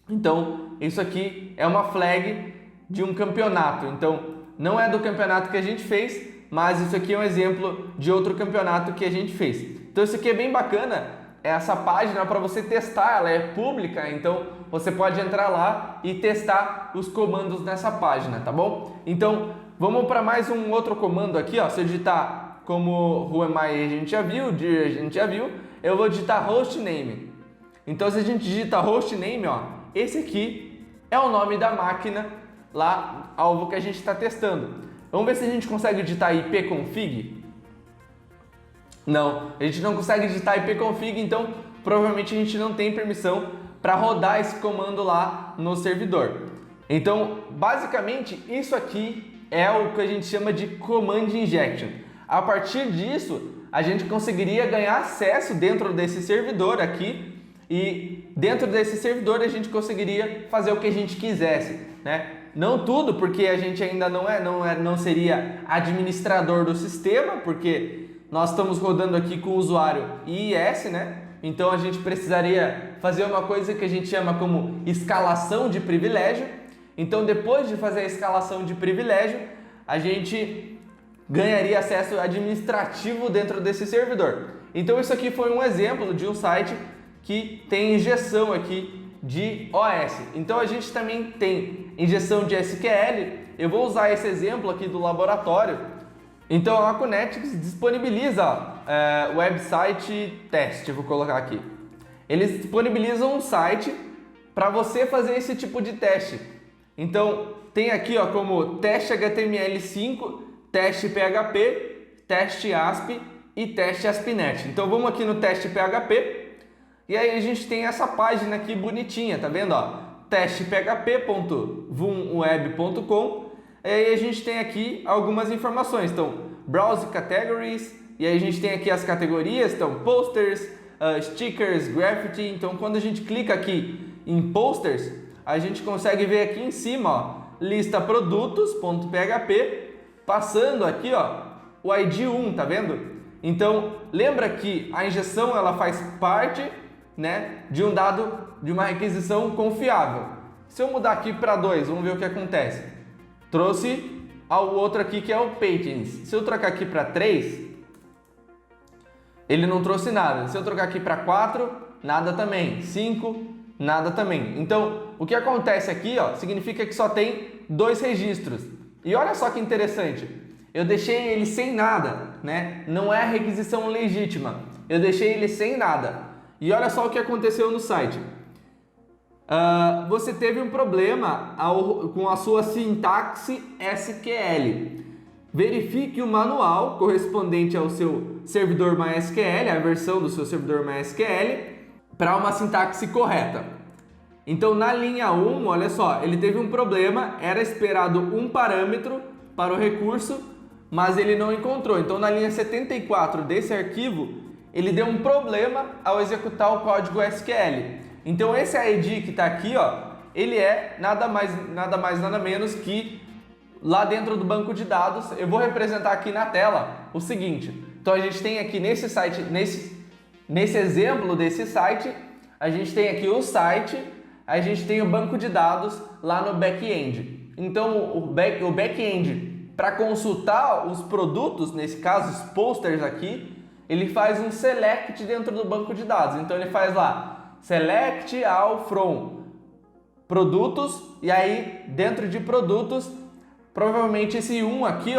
Então, isso aqui é uma flag de um campeonato. Então, não é do campeonato que a gente fez, mas isso aqui é um exemplo de outro campeonato que a gente fez. Então, isso aqui é bem bacana. Essa página, para você testar, ela é pública, então você pode entrar lá e testar os comandos nessa página, tá bom? Então, vamos para mais um outro comando aqui, ó. Se eu digitar como who am I a gente já viu, dir a gente já viu, eu vou digitar hostname. Então, se a gente digita hostname, ó, esse aqui é o nome da máquina lá, alvo que a gente está testando. Vamos ver se a gente consegue digitar ipconfig. Não, a gente não consegue digitar ipconfig, então provavelmente a gente não tem permissão para rodar esse comando lá no servidor. Então, basicamente, isso aqui é o que a gente chama de command injection. A partir disso, a gente conseguiria ganhar acesso dentro desse servidor aqui e dentro desse servidor a gente conseguiria fazer o que a gente quisesse, né? Não tudo, porque a gente ainda não seria administrador do sistema, porque nós estamos rodando aqui com o usuário IIS, né? Então a gente precisaria fazer uma coisa que a gente chama como escalação de privilégio. Então depois de fazer a escalação de privilégio, a gente ganharia acesso administrativo dentro desse servidor. Então isso aqui foi um exemplo de um site que tem injeção aqui de OS. Então a gente também tem injeção de SQL. Eu vou usar esse exemplo aqui do laboratório. Então a Acunetics disponibiliza o website teste, eu vou colocar aqui. Eles disponibilizam um site para você fazer esse tipo de teste. Então tem aqui como teste HTML5, teste PHP, teste ASP e teste ASP.NET. Então vamos aqui no teste PHP e aí a gente tem essa página aqui bonitinha, tá vendo? testephp.vumweb.com. E aí a gente tem aqui algumas informações. Então, browse categories, e aí a gente tem aqui as categorias, então posters, stickers, graffiti. Então quando a gente clica aqui em posters, a gente consegue ver aqui em cima, lista produtos.php, passando aqui o ID 1, tá vendo? Então lembra que a injeção ela faz parte, né, de um dado, de uma requisição confiável. Se eu mudar aqui para 2, vamos ver o que acontece. Trouxe ao outro aqui que é o pages. Se eu trocar aqui para 3, ele não trouxe nada. Se eu trocar aqui para 4, nada também. 5, nada também. Então, o que acontece aqui, significa que só tem 2 registros. E olha só que interessante. Eu deixei ele sem nada, né? Não é requisição legítima. Eu deixei ele sem nada. E olha só o que aconteceu no site. Você teve um problema com a sua sintaxe SQL. Verifique o manual correspondente ao seu servidor MySQL, a versão do seu servidor MySQL, para uma sintaxe correta. Então, na linha 1, olha só, ele teve um problema, era esperado um parâmetro para o recurso, mas ele não encontrou. Então, na linha 74 desse arquivo, ele deu um problema ao executar o código SQL. Então esse ID que está aqui, ele é nada menos que lá dentro do banco de dados. Eu vou representar aqui na tela o seguinte. Então a gente tem aqui nesse site, nesse exemplo desse site, a gente tem aqui o site, a gente tem o banco de dados lá no back-end. Então o back-end, para consultar os produtos, nesse caso os posters aqui, ele faz um select dentro do banco de dados. Então ele faz lá, select all from produtos, e aí dentro de produtos, provavelmente esse 1 aqui,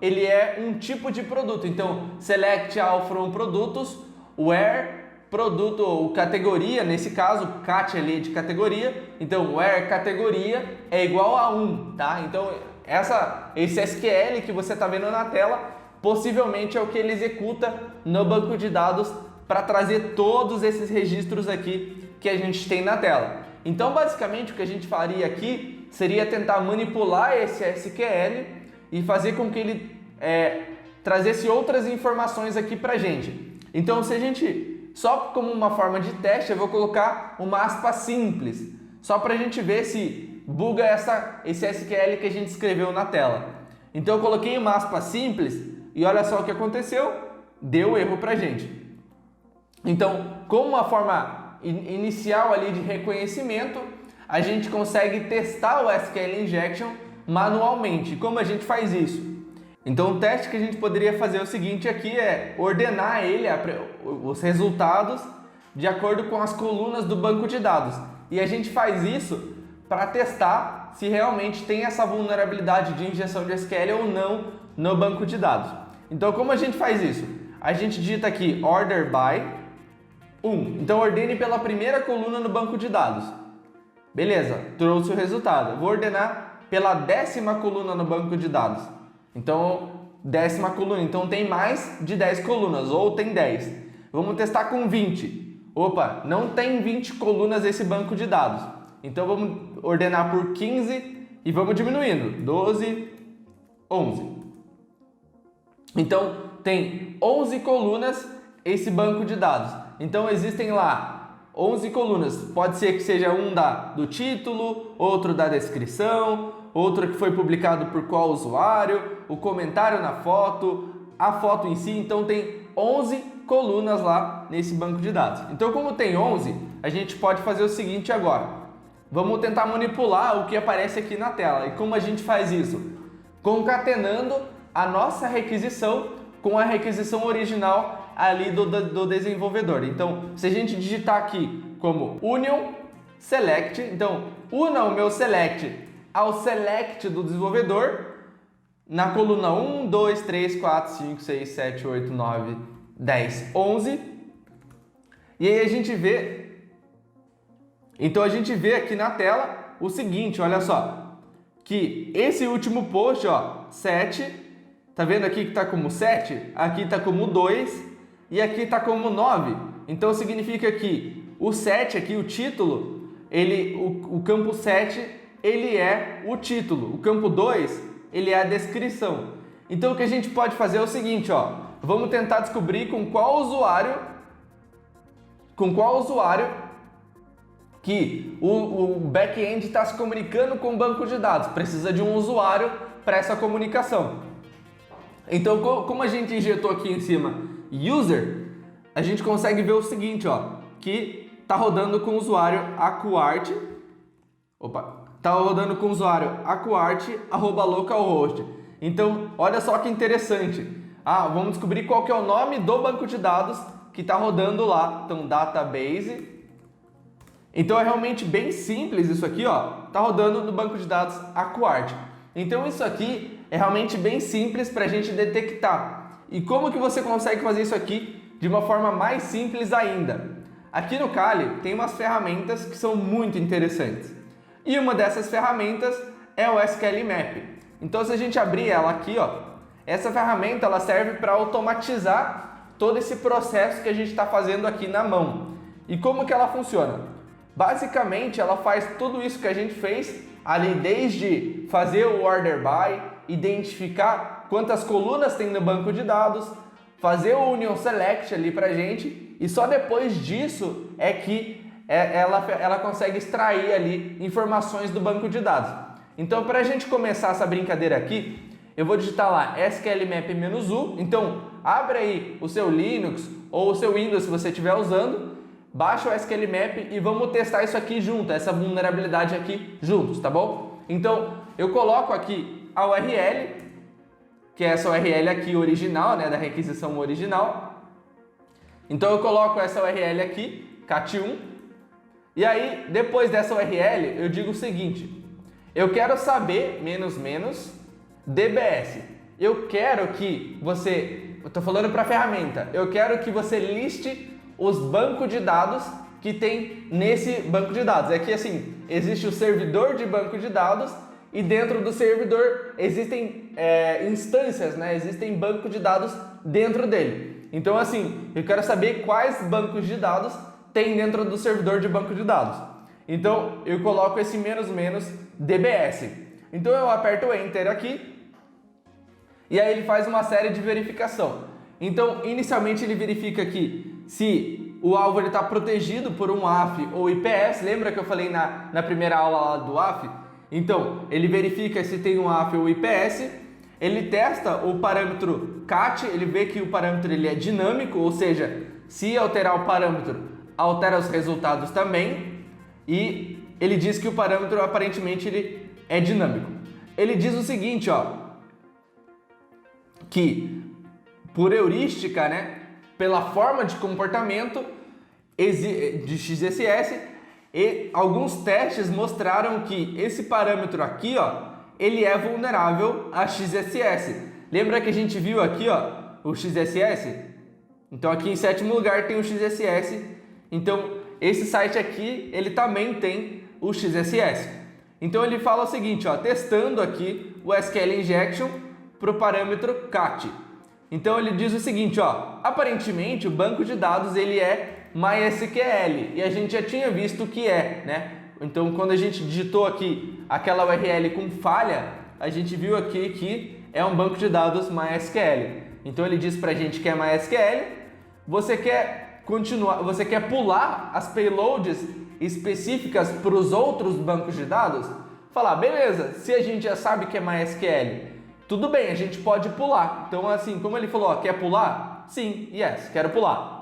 ele é um tipo de produto. Então select all from produtos, where produto ou categoria, nesse caso, cat ali de categoria. Então where categoria é igual a 1, tá? Então esse SQL que você está vendo na tela, possivelmente é o que ele executa no banco de dados para trazer todos esses registros aqui que a gente tem na tela. Então, basicamente, o que a gente faria aqui seria tentar manipular esse SQL e fazer com que ele trazesse outras informações aqui para a gente. Então, se a gente, só como uma forma de teste, eu vou colocar uma aspa simples, só para a gente ver se buga esse SQL que a gente escreveu na tela. Então, eu coloquei uma aspa simples. E olha só o que aconteceu, deu erro pra gente. Então, como uma forma inicial ali de reconhecimento, a gente consegue testar o SQL Injection manualmente. Como a gente faz isso? Então, o teste que a gente poderia fazer é o seguinte aqui, é ordenar os resultados de acordo com as colunas do banco de dados. E a gente faz isso para testar se realmente tem essa vulnerabilidade de injeção de SQL ou não no banco de dados. Então, como a gente faz isso? A gente digita aqui order by 1. Então, ordene pela primeira coluna no banco de dados. Beleza, trouxe o resultado. Vou ordenar pela 10ª coluna no banco de dados. Então, 10ª coluna. Então, tem mais de 10 colunas, ou tem 10. Vamos testar com 20. Opa, não tem 20 colunas esse banco de dados. Então, vamos ordenar por 15 e vamos diminuindo. 12, 11. Então, tem 11 colunas esse banco de dados. Então, existem lá 11 colunas. Pode ser que seja um do título, outro da descrição, outro que foi publicado por qual usuário, o comentário na foto, a foto em si. Então, tem 11 colunas lá nesse banco de dados. Então, como tem 11, a gente pode fazer o seguinte agora. Vamos tentar manipular o que aparece aqui na tela. E como a gente faz isso? Concatenando a nossa requisição com a requisição original ali do desenvolvedor. Então, se a gente digitar aqui como union select. Então, una o meu select ao select do desenvolvedor na coluna 1, 2, 3, 4, 5, 6, 7, 8, 9, 10, 11. E aí a gente vê... Então a gente vê aqui na tela o seguinte, olha só, que esse último post, ó, 7, tá vendo aqui que tá como 7, aqui tá como 2 e aqui tá como 9. Então significa que o 7 aqui, o título, o campo 7, ele é o título, o campo 2, ele é a descrição. Então o que a gente pode fazer é o seguinte, ó, vamos tentar descobrir com qual usuário que o back-end está se comunicando com o banco de dados. Precisa de um usuário para essa comunicação. Então, como a gente injetou aqui em cima user, a gente consegue ver o seguinte, ó, que está rodando com o usuário acuart, @localhost. Então, olha só que interessante. Vamos descobrir qual que é o nome do banco de dados que está rodando lá. Então, database. Então é realmente bem simples isso aqui, ó. Tá rodando no banco de dados acuart. Então isso aqui é realmente bem simples para a gente detectar. E como que você consegue fazer isso aqui de uma forma mais simples ainda? Aqui no Kali tem umas ferramentas que são muito interessantes. E uma dessas ferramentas é o SQL Map. Então se a gente abrir ela aqui, ó, essa ferramenta ela serve para automatizar todo esse processo que a gente está fazendo aqui na mão. E como que ela funciona? Basicamente, ela faz tudo isso que a gente fez ali, desde fazer o order by, identificar quantas colunas tem no banco de dados, fazer o union select ali pra gente, e só depois disso é que ela consegue extrair ali informações do banco de dados. Então, para a gente começar essa brincadeira aqui, eu vou digitar lá SQLmap-U. Então, abre aí o seu Linux ou o seu Windows se você estiver usando, baixa o SQL Map e vamos testar isso aqui junto, essa vulnerabilidade aqui juntos, tá bom? Então, eu coloco aqui a URL, que é essa URL aqui original, né, da requisição original. Então, eu coloco essa URL aqui, cat1, e aí, depois dessa URL, eu digo o seguinte, eu quero saber, DBS. Eu quero que você, eu estou falando para a ferramenta, eu quero que você liste os bancos de dados que tem nesse banco de dados. É que assim, existe o servidor de banco de dados e dentro do servidor existem instâncias, né? Existem bancos de dados dentro dele. Então assim, eu quero saber quais bancos de dados tem dentro do servidor de banco de dados. Então eu coloco esse "-dbs". Então eu aperto o Enter aqui e aí ele faz uma série de verificação. Então inicialmente ele verifica aqui se o alvo está protegido por um AF ou IPS. Lembra que eu falei na primeira aula lá do AF? Então, ele verifica se tem um AF ou IPS, ele testa o parâmetro cat, ele vê que o parâmetro ele é dinâmico, ou seja, se alterar o parâmetro, altera os resultados também, e ele diz que o parâmetro aparentemente ele é dinâmico. Ele diz o seguinte, ó, que por heurística, né, pela forma de comportamento de XSS, e alguns testes mostraram que esse parâmetro aqui, ó, ele é vulnerável a XSS. Lembra que a gente viu aqui, ó, o XSS? Então aqui em sétimo lugar tem o XSS. Então esse site aqui, ele também tem o XSS. Então ele fala o seguinte, ó, testando aqui o SQL Injection para o parâmetro cat. Então ele diz o seguinte, ó, aparentemente o banco de dados ele é MySQL e a gente já tinha visto que é, né? Então quando a gente digitou aqui aquela URL com falha, a gente viu aqui que é um banco de dados MySQL. Então ele diz pra gente que é MySQL, você quer continuar, você quer pular as payloads específicas para os outros bancos de dados? Falar, beleza, se a gente já sabe que é MySQL, tudo bem, a gente pode pular. Então, assim, como ele falou, ó, quer pular? Sim, yes, quero pular.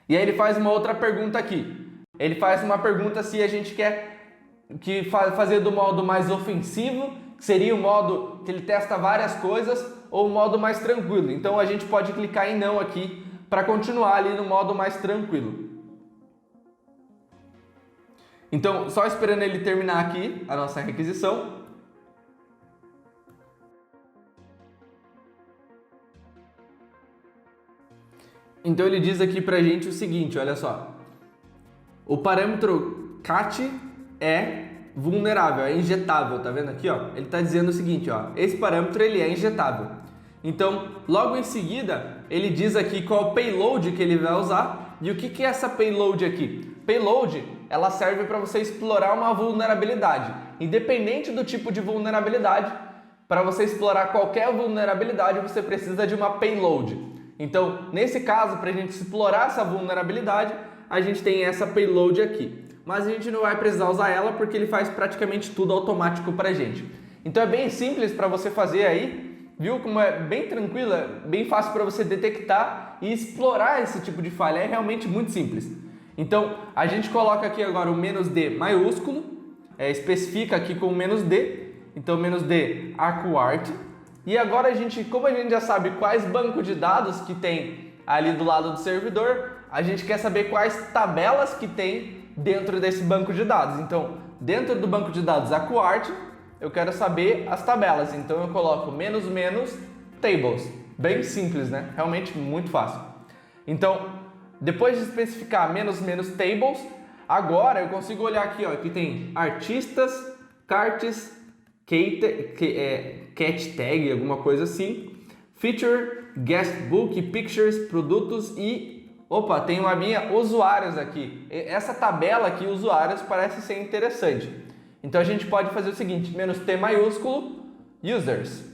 E aí ele faz uma outra pergunta aqui. Ele faz uma pergunta se a gente quer fazer do modo mais ofensivo, que seria o modo que ele testa várias coisas, ou o modo mais tranquilo. Então, a gente pode clicar em não aqui para continuar ali no modo mais tranquilo. Então, só esperando ele terminar aqui a nossa requisição. Então ele diz aqui pra gente o seguinte, olha só. O parâmetro cat é vulnerável, é injetável, tá vendo aqui, ó? Ele tá dizendo o seguinte, ó, esse parâmetro ele é injetável. Então, logo em seguida, ele diz aqui qual o payload que ele vai usar e o que é essa payload aqui. Payload, ela serve para você explorar uma vulnerabilidade. Independente do tipo de vulnerabilidade, para você explorar qualquer vulnerabilidade, você precisa de uma payload. Então, nesse caso, para a gente explorar essa vulnerabilidade, a gente tem essa payload aqui. Mas a gente não vai precisar usar ela porque ele faz praticamente tudo automático para a gente. Então é bem simples para você fazer aí, viu como é bem tranquila, bem fácil para você detectar e explorar esse tipo de falha, é realmente muito simples. Então a gente coloca aqui agora o "-d" maiúsculo, especifica aqui com o "-d", então "-d" ArcWart. E agora como a gente já sabe quais bancos de dados que tem ali do lado do servidor, a gente quer saber quais tabelas que tem dentro desse banco de dados. Então, dentro do banco de dados ArcWart, eu quero saber as tabelas. Então eu coloco "-tables". Bem simples, né? Realmente muito fácil. Então, depois de especificar "-tables", agora eu consigo olhar aqui, ó, que tem artistas, carts, cat tag, alguma coisa assim, feature, guestbook, pictures, produtos e, tem uma minha usuários aqui. Essa tabela aqui, usuários, parece ser interessante. Então a gente pode fazer o seguinte, "-t" maiúsculo, users.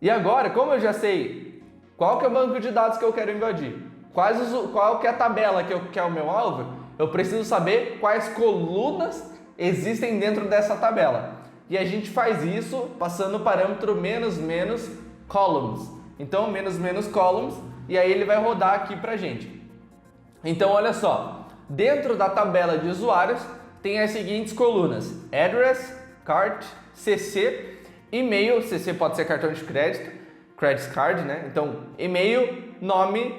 E agora, como eu já sei qual que é o banco de dados que eu quero invadir, qual que é a tabela que é o meu alvo, eu preciso saber quais colunas existem dentro dessa tabela. E a gente faz isso passando o parâmetro "-columns". Então, "-columns", e aí ele vai rodar aqui pra gente. Então, olha só, dentro da tabela de usuários tem as seguintes colunas: address, cart, CC, e-mail, CC pode ser cartão de crédito, credit card, né? Então, e-mail, nome,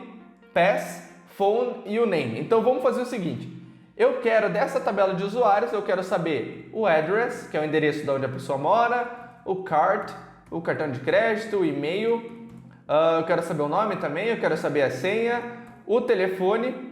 pass, phone e o name. Então, vamos fazer o seguinte. Eu quero, dessa tabela de usuários, eu quero saber o address, que é o endereço de onde a pessoa mora, o card, o cartão de crédito, o e-mail, eu quero saber o nome também, eu quero saber a senha, o telefone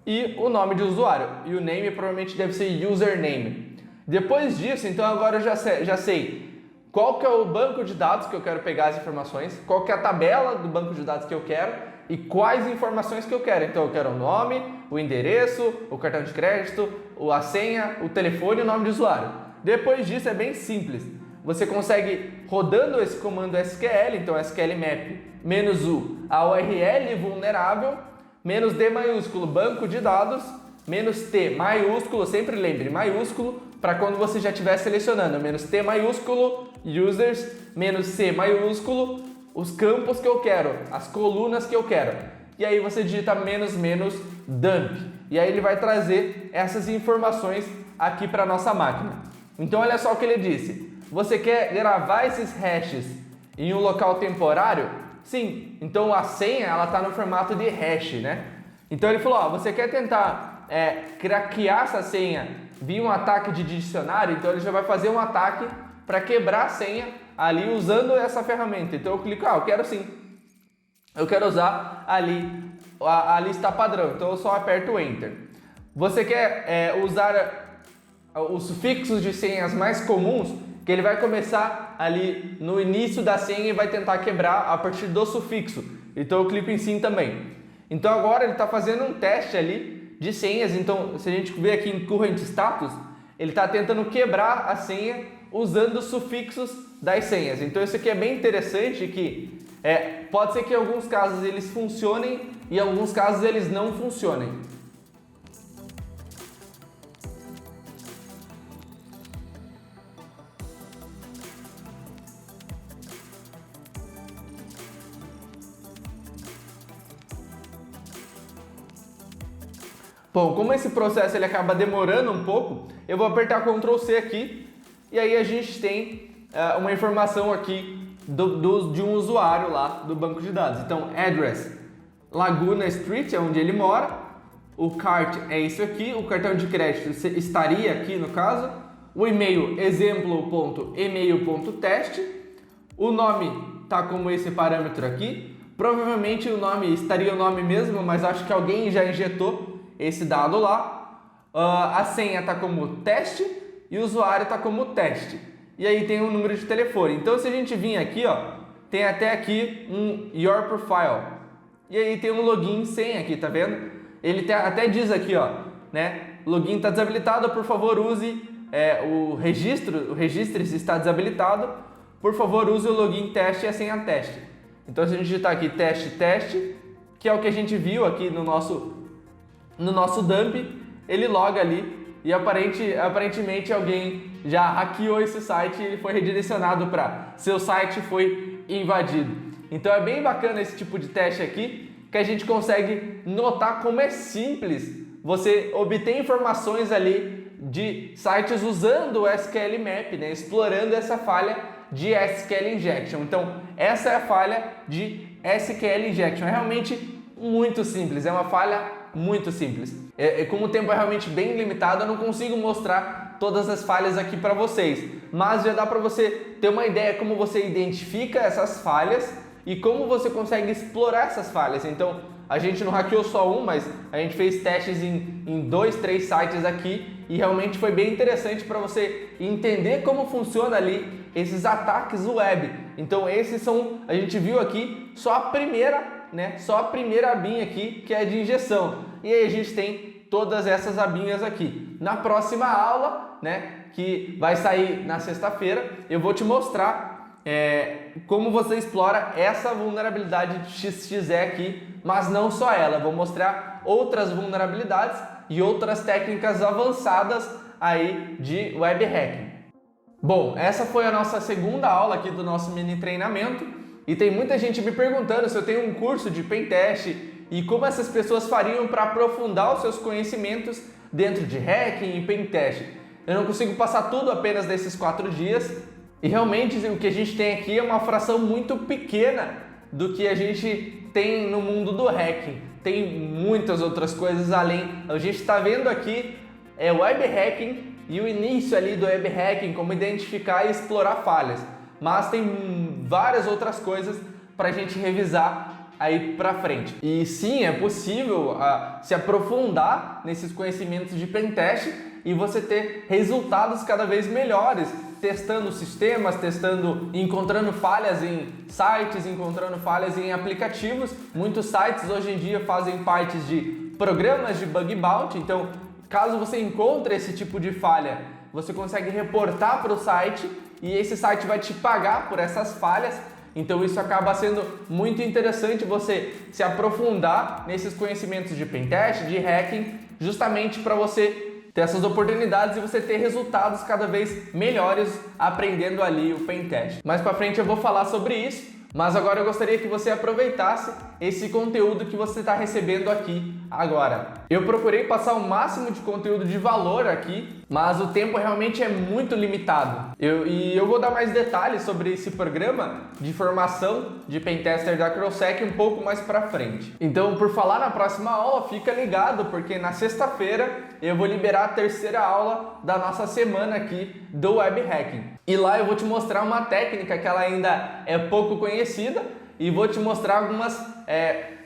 e o nome de usuário. E o name provavelmente deve ser username. Depois disso, então agora eu já sei qual que é o banco de dados que eu quero pegar as informações, qual que é a tabela do banco de dados que eu quero e quais informações que eu quero. Então eu quero o nome, o endereço, o cartão de crédito, a senha, o telefone e o nome de usuário. Depois disso é bem simples. Você consegue, rodando esse comando SQL, então SQL map -u a URL vulnerável, "-d" maiúsculo banco de dados, "-t" maiúsculo, sempre lembre, maiúsculo, para quando você já estiver selecionando, "-t" maiúsculo, users, "-c" maiúsculo, os campos que eu quero, as colunas que eu quero. E aí você digita "-dump". E aí ele vai trazer essas informações aqui para a nossa máquina. Então olha só o que ele disse. Você quer gravar esses hashes em um local temporário? Sim. Então a senha ela está no formato de hash, né? Então ele falou, você quer tentar craquear essa senha via um ataque de dicionário? Então ele já vai fazer um ataque para quebrar a senha ali usando essa ferramenta. Então eu clico, eu quero sim. Eu quero usar ali a lista padrão. Então eu só aperto Enter. Você quer usar os sufixos de senhas mais comuns, que ele vai começar ali no início da senha e vai tentar quebrar a partir do sufixo. Então eu clico em sim também. Então agora ele está fazendo um teste ali de senhas. Então se a gente ver aqui em Current Status, ele está tentando quebrar a senha usando os sufixos das senhas. Então isso aqui é bem interessante, que pode ser que em alguns casos eles funcionem e em alguns casos eles não funcionem. Bom, como esse processo ele acaba demorando um pouco, eu vou apertar Ctrl C aqui e aí a gente tem uma informação aqui de um usuário lá do banco de dados. Então, address, Laguna Street, é onde ele mora, o cart é isso aqui, o cartão de crédito estaria aqui no caso, o e-mail exemplo.email.test, o nome tá como esse parâmetro aqui, provavelmente o nome estaria o nome mesmo, mas acho que alguém já injetou esse dado lá, a senha tá como teste e o usuário tá como teste, e aí tem um número de telefone. Então se a gente vir aqui, ó, tem até aqui um Your Profile, e aí tem um login e senha aqui, tá vendo? Ele até diz aqui, ó, né? Login está desabilitado, por favor use o registro se está desabilitado, por favor use o login teste e a senha teste. Então se a gente digitar aqui teste, que é o que a gente viu aqui no nosso dump, ele loga ali e aparentemente alguém já hackeou esse site e ele foi redirecionado para seu site foi invadido. Então é bem bacana esse tipo de teste aqui, que a gente consegue notar como é simples você obter informações ali de sites usando o SQL Map, né? Explorando essa falha de SQL Injection. Então, essa é a falha de SQL Injection. É realmente muito simples, é uma falha muito simples. Como o tempo é realmente bem limitado, eu não consigo mostrar todas as falhas aqui para vocês, mas já dá para você ter uma ideia como você identifica essas falhas e como você consegue explorar essas falhas. Então, a gente não hackeou só um, mas a gente fez testes em 2, 3 sites aqui e realmente foi bem interessante para você entender como funciona ali esses ataques web. Então, a gente viu aqui só a primeira, né? Só a primeira abinha aqui, que é de injeção. E aí a gente tem todas essas abinhas aqui. Na próxima aula, né, que vai sair na sexta-feira, eu vou te mostrar como você explora essa vulnerabilidade de XXE aqui, mas não só ela. Eu vou mostrar outras vulnerabilidades e outras técnicas avançadas aí de web hacking. Bom, essa foi a nossa segunda aula aqui do nosso mini treinamento e tem muita gente me perguntando se eu tenho um curso de pentest e como essas pessoas fariam para aprofundar os seus conhecimentos dentro de hacking e pentest. Eu não consigo passar tudo apenas nesses 4 dias. E realmente o que a gente tem aqui é uma fração muito pequena do que a gente tem no mundo do hacking. Tem muitas outras coisas além. A gente está vendo aqui web hacking e o início ali do web hacking, como identificar e explorar falhas. Mas tem várias outras coisas para a gente revisar aí para frente. E sim, é possível se aprofundar nesses conhecimentos de pentest e você ter resultados cada vez melhores, testando sistemas, encontrando falhas em sites, encontrando falhas em aplicativos. Muitos sites hoje em dia fazem parte de programas de bug bounty, então caso você encontre esse tipo de falha, você consegue reportar para o site e esse site vai te pagar por essas falhas. Então isso acaba sendo muito interessante você se aprofundar nesses conhecimentos de pentest, de hacking, justamente para você ter essas oportunidades e você ter resultados cada vez melhores aprendendo ali o pentest. Mais para frente eu vou falar sobre isso, mas agora eu gostaria que você aproveitasse esse conteúdo que você está recebendo aqui agora. Eu procurei passar o máximo de conteúdo de valor aqui, mas o tempo realmente é muito limitado. Eu vou dar mais detalhes sobre esse programa de formação de pentester da CrowSec um pouco mais para frente. Então, por falar na próxima aula, fica ligado, porque na sexta-feira eu vou liberar a terceira aula da nossa semana aqui do web hacking. E lá eu vou te mostrar uma técnica que ela ainda é pouco conhecida e vou te mostrar algumas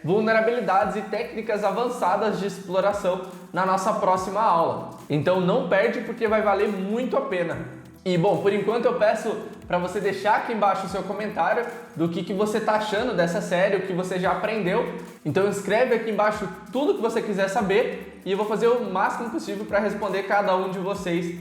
vulnerabilidades e técnicas avançadas de exploração na nossa próxima aula. Então não perde, porque vai valer muito a pena. E bom, por enquanto eu peço para você deixar aqui embaixo o seu comentário do que você está achando dessa série, o que você já aprendeu. Então escreve aqui embaixo tudo que você quiser saber e eu vou fazer o máximo possível para responder cada um de vocês.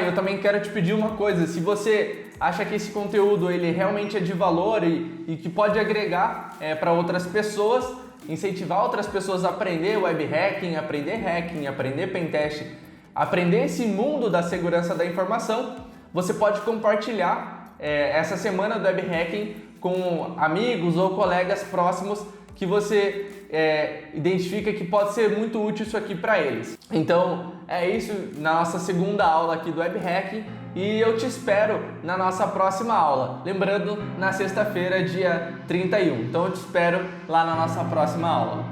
Eu também quero te pedir uma coisa: se você acha que esse conteúdo ele realmente é de valor e que pode agregar para outras pessoas, incentivar outras pessoas a aprender web hacking, aprender pentest, aprender esse mundo da segurança da informação, você pode compartilhar essa semana do web hacking com amigos ou colegas próximos que você identifica que pode ser muito útil isso aqui para eles. Então é isso na nossa segunda aula aqui do web hacking e eu te espero na nossa próxima aula. Lembrando, na sexta-feira, dia 31. Então eu te espero lá na nossa próxima aula.